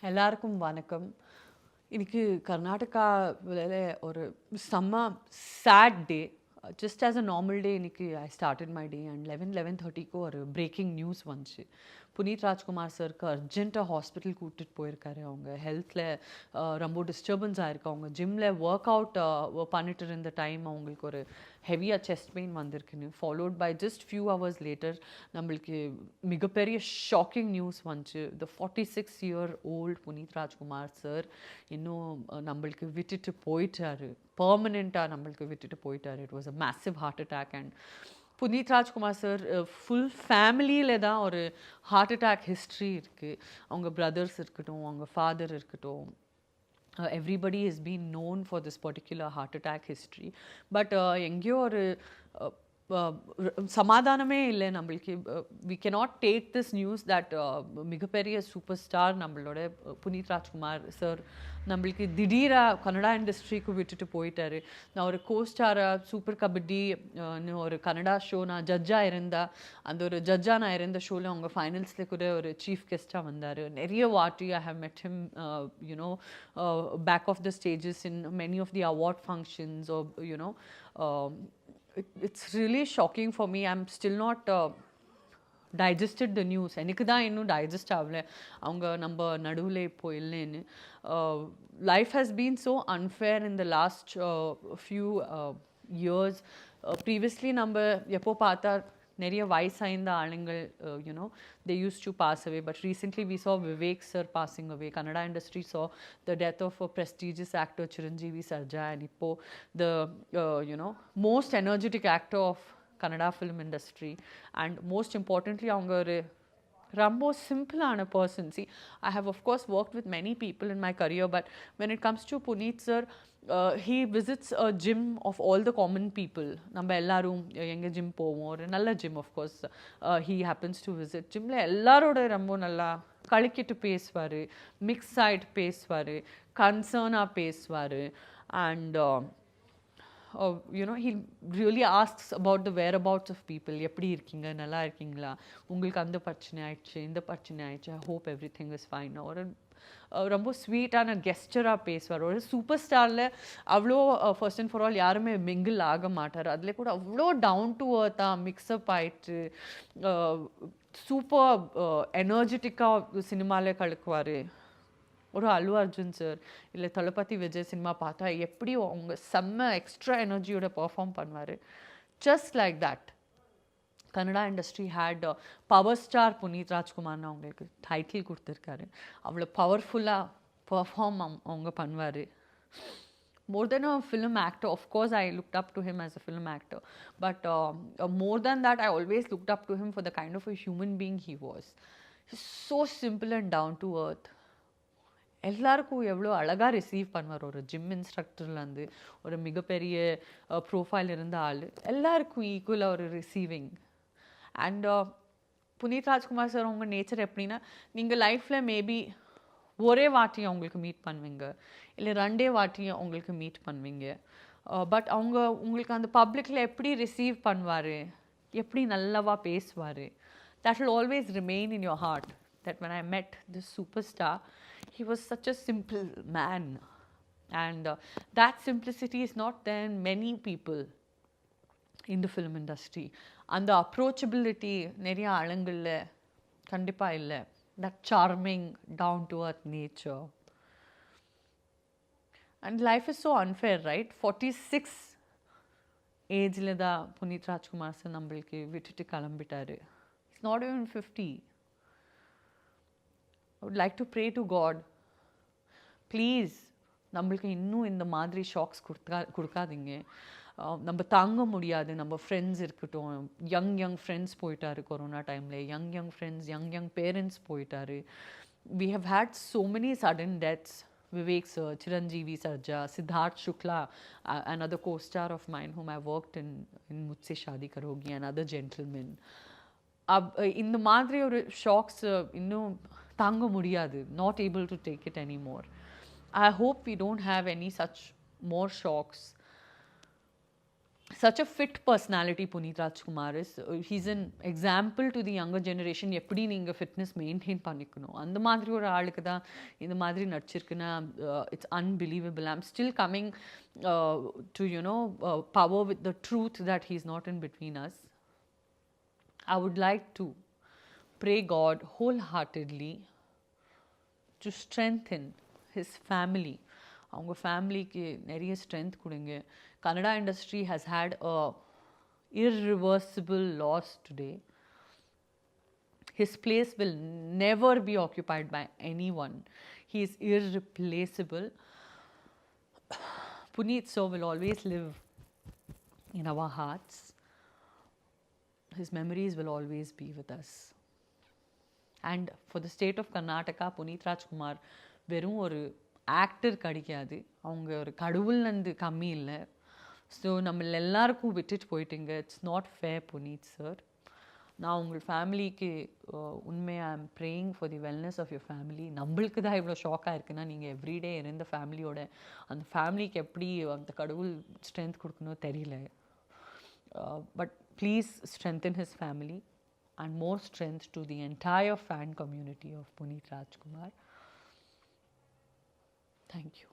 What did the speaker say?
எல்லாருக்கும் வணக்கம். இன்னைக்கு கர்நாடகாவில ஒரு செம்ம sad day. Just as a normal day இன்னைக்கு I started my day and 11:30க்கு ஒரு பிரேக்கிங் நியூஸ் வந்துச்சு. புனீத் ராஜ்குமார் சருக்கு அர்ஜென்ட்டாக ஹாஸ்பிட்டல் கூட்டிட்டு போயிருக்காரு. அவங்க ஹெல்த்தில் ரொம்ப டிஸ்டர்பன்ஸ் ஆயிருக்கு. அவங்க ஜிம்மில் ஒர்க் அவுட் பண்ணிட்டு இருந்த டைம் அவங்களுக்கு ஒரு ஹெவியாக செஸ்ட் பெயின் வந்திருக்குன்னு, followed by just few hours later நம்மளுக்கு மிகப்பெரிய ஷாக்கிங் நியூஸ் வந்துச்சு. The 46-year old Puneeth Rajkumar sir இன்னும் நம்மளுக்கு விட்டுட்டு போயிட்டாரு. பர்மனெண்ட்டாக நம்மளுக்கு விட்டுட்டு போயிட்டாரு. It was a massive heart attack. And Puneeth Rajkumar sir full ஃபேமிலியில் தான் ஒரு ஹார்ட் அட்டாக் ஹிஸ்ட்ரி இருக்குது. அவங்க பிரதர்ஸ் இருக்கட்டும், அவங்க ஃபாதர் இருக்கட்டும், everybody has been known for this particular heart attack history. But எங்கேயோ ஒரு சமாதானமே இல்லை நம்மளுக்கு. We cannot take this news that மிகப்பெரிய சூப்பர் ஸ்டார் நம்மளோட புனீத் ராஜ்குமார் சார் நம்மளுக்கு திடீராக கன்னடா இண்டஸ்ட்ரிக்கு விட்டுட்டு போயிட்டாரு. நான் ஒரு கோஸ்டாராக சூப்பர் கபடி ஒரு கன்னடா ஷோ நான் ஜட்ஜாக இருந்தேன். அந்த ஒரு ஜட்ஜாக நான் இருந்த ஷோவில் அவங்க ஃபைனல்ஸில் கூட ஒரு சீஃப் கெஸ்ட்டாக வந்தார். நிறைய வாட்டி I have met him back of the stages in many of the award functions. It's really shocking for me. I'm still not digested the news. எனக்கு தான் இன்னும் டைஜஸ்ட் ஆகல அவங்க நம்ம நடுவில் இப்போ இல்லைன்னு. Life has been so unfair in the last few years. Previously நம்ம எப்போ பார்த்தா நிறைய வயசாய்ந்த ஆளுங்கள் they used to pass away, but recently we saw Vivek sir passing away. Kannada industry saw the death of a prestigious actor Chiranjeevi Sarja, and ipo the most energetic actor of Kannada film industry, and most importantly avanga oru ரொம்ப சிம்பிளான person. See, I have of course work with many people in my career, but when it comes to Puneeth sir, he visits a gym of all the common people. நம்ம எல்லாரும் எங்கள் gym போவோம், ஒரு நல்ல gym. Of course he happens to visit ஜிம்மில் எல்லாரோட ரொம்ப நல்லா கலக்கிட்டு பேசுவார், மிக்ஸ் ஆகிட்டு பேசுவார், கன்சர்னாக பேசுவார். And he really asks about the whereabouts of people. எப்படி இருக்கீங்க, நல்லா இருக்கீங்களா, உங்களுக்கு அந்த பிரச்சனை ஆயிடுச்சு, இந்த பிரச்சனை ஆயிடுச்சு, I hope every thing is fine. ஒரு ரொம்ப ஸ்வீட்டான கெஸ்டராக பேசுவார். ஒரு சூப்பர் ஸ்டாரில் அவ்வளோ ஃபர்ஸ்ட் அண்ட் ஃபார் ஆல் யாருமே மிங்கிள் ஆக மாட்டார். அதில் கூட அவ்வளோ டவுன் டு அர்த்தாக மிக்ஸ்அப் ஆயிட்டு சூப்பர் எனர்ஜெட்டிக்காக சினிமாவில் கலக்குவார். ஒரு அல்லு அர்ஜுன் சார் இல்லை தளபதி விஜய் சினிமா பார்த்தா எப்படி அவங்க செம்ம எக்ஸ்ட்ரா எனர்ஜியோட பர்ஃபார்ம் பண்ணுவார். Just like that Kannada industry had power star Puneeth ராஜ்குமார்னு அவங்களுக்கு டைட்டில் கொடுத்துருக்காரு. அவ்வளோ பவர்ஃபுல்லாக பர்ஃபார்ம் அவங்க பண்ணுவார். More than a film actor, of course I looked up to him as a film actor, but more than that I always looked up to him for the kind of a human being he was. He's so simple and down to earth. எல்லாருக்கும் எவ்வளோ அழகாக receive பண்ணுவார். ஒரு gym இன்ஸ்ட்ரக்டர்லேருந்து ஒரு மிகப்பெரிய profile இருந்த ஆள், எல்லாருக்கும் ஈக்குவலாக ஒரு receiving. And Puneeth Rajkumar sir உங்கள் நேச்சர் எப்படின்னா, நீங்கள் லைஃப்பில் மேபி ஒரே வாட்டி அவங்களுக்கு மீட் பண்ணுவீங்க, இல்லை 2 வாட்டி அவங்களுக்கு மீட் பண்ணுவீங்க. பட் அவங்க உங்களுக்கு அந்த பப்ளிக்கில் எப்படி ரிசீவ் பண்ணுவார், எப்படி நல்லாவா பேசுவார், that will always remain in your heart. That when I met this superstar, he was such a simple man, and that simplicity is not there in many people in the film industry. And the approachability நிறைய ஆளுங்கள்ல கண்டிப்பாக இல்லை. that charming down to earth nature. And life is so unfair, right? 46 ஏஜில் தான் Puneeth Rajkumar sir நம்மளுக்கு விட்டுட்டு கிளம்பிட்டாரு. It's not even 50. I would like to pray to God, please நம்மளுக்கு இன்னும் இந்த மாதிரி ஷாக்ஸ் கொடுக்காதீங்க. நம்ம தாங்க முடியாது. நம்ம ஃப்ரெண்ட்ஸ் இருக்கட்டும், யங் ஃப்ரெண்ட்ஸ் போயிட்டாரு கொரோனா டைமில், யங் ஃப்ரெண்ட்ஸ், யங் பேரண்ட்ஸ் போயிட்டாரு. we have had so many sudden deaths. Vivek sir, Chiranjeevi Sarja, Siddharth Shukla, another co-star of mine whom I worked in Mujhse Shaadi Karogi, another gentleman. இந்த மாதிரி ஒரு shocks இன்னும் தாங்க முடியாது. not able to take it anymore. I hope we don't have any such more shocks. such a fit personality Puneet Rajkumar is. He's an example to the younger generation. எப்படி நீங்கள் fitness maintain பண்ணிக்கணும் அந்த மாதிரி ஒரு ஆளுக்கு தான் இந்த மாதிரி நடிச்சிருக்குன்னா it's unbelievable. I'm still coming to you know power with the truth that he is not in between us. I would like to pray God wholeheartedly to strengthen his family. அவங்க ஃபேமிலிக்கு நிறைய ஸ்ட்ரென்த் கொடுங்க. Kannada industry has had a irreversible loss today. His place will never be occupied by anyone. He is irreplaceable. Puneet sir will always live in our hearts. His memories will always be with us. And for the state of Karnataka, Puneet Rajkumar வெறும் ஒரு actor கிடைக்காது, அவங்க ஒரு கடவுள்லேருந்து கம்மி இல்லை. So நம்ம எல்லாருக்கும் விட்டுட்டு போயிட்டீங்க. It's not fair Puneeth sir. நான் உங்கள் ஃபேமிலிக்கு உண்மையாக I am praying for the wellness of your family. நம்மளுக்கு தான் இவ்வளோ ஷாக்காக இருக்குன்னா நீங்கள் எவ்ரிடே இருந்த ஃபேமிலியோட அந்த ஃபேமிலிக்கு எப்படி அந்த கடவுள் ஸ்ட்ரென்த் கொடுக்கணும் தெரியல. But please strengthen his family and more strength to the entire fan community of Puneet Rajkumar. Thank you.